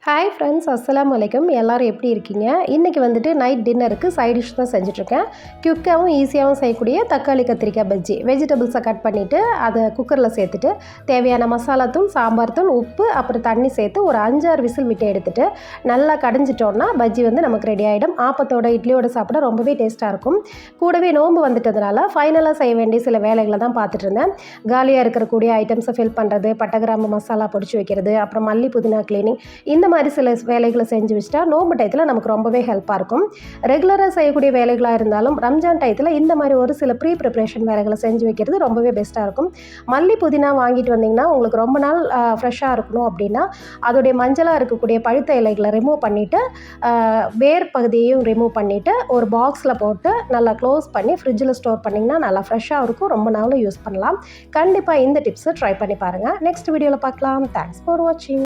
Hi friends, அஸ்ஸலாமு அலைக்கும். எல்லோரும் எப்படி இருக்கீங்க? இன்றைக்கி வந்துட்டு நைட் டின்னருக்கு சைட் டிஷ் தான் செஞ்சுட்ருக்கேன். குயிக்காகவும் ஈஸியாகவும் செய்யக்கூடிய தக்காளி கத்திரிக்காய் பஜ்ஜி. வெஜிடபிள்ஸை கட் பண்ணிவிட்டு அதை குக்கரில் சேர்த்துட்டு தேவையான மசாலா தூள், சாம்பார் தூள், உப்பு, அப்புறம் தண்ணி சேர்த்து ஒரு 5-6 விசில் விட்டு எடுத்துகிட்டு நல்லா கடைஞ்சிட்டோன்னா பஜ்ஜி வந்து நமக்கு ரெடி ஆகிடும். ஆப்பத்தோட இட்லியோட சாப்பிட ரொம்பவே டேஸ்ட்டாக இருக்கும். கூடவே நோன்பு வந்துட்டதுனால ஃபைனலாக செய்ய வேண்டிய சில வேலைகளை தான் பார்த்துட்டு இருந்தேன். காலியாக இருக்கக்கூடிய ஐட்டம்ஸை ஃபில் பண்ணுறது, பட்டை கிராம்பு மசாலா பொடிச்சு வைக்கிறது, அப்புறம் மல்லி புதினா கிளீனிங், இந்த மாதிரி சில வேலைகளை செஞ்சு வச்சுட்டா நோம்பு டயத்தில் நமக்கு ரொம்பவே ஹெல்ப்பாக இருக்கும். ரெகுலராக செய்யக்கூடிய வேலைகளாக இருந்தாலும் ரம்ஜான் டயத்தில் இந்த மாதிரி ஒரு சில ப்ரீ ப்ரிப்ரேஷன் வேலைகளை செஞ்சு வைக்கிறது ரொம்பவே பெஸ்ட்டாக இருக்கும். மல்லி புதினா வாங்கிட்டு வந்திங்கன்னா உங்களுக்கு ரொம்ப நாள் ஃப்ரெஷ்ஷாக இருக்கணும் அப்படின்னா அதோடைய மஞ்சளாக இருக்கக்கூடிய பழுத்த இலைகளை ரிமூவ் பண்ணிவிட்டு வேர் பகுதியையும் ரிமூவ் பண்ணிவிட்டு ஒரு பாக்ஸில் போட்டு நல்லா க்ளோஸ் பண்ணி ஃப்ரிட்ஜில் ஸ்டோர் பண்ணிங்கன்னா நல்லா ஃப்ரெஷ்ஷாக இருக்கும். ரொம்ப நாளும் யூஸ் பண்ணலாம். கண்டிப்பாக இந்த டிப்ஸை ட்ரை பண்ணி பாருங்கள். நெக்ஸ்ட் வீடியோவில் பார்க்கலாம். தேங்க்ஸ் ஃபார் வாட்சிங்.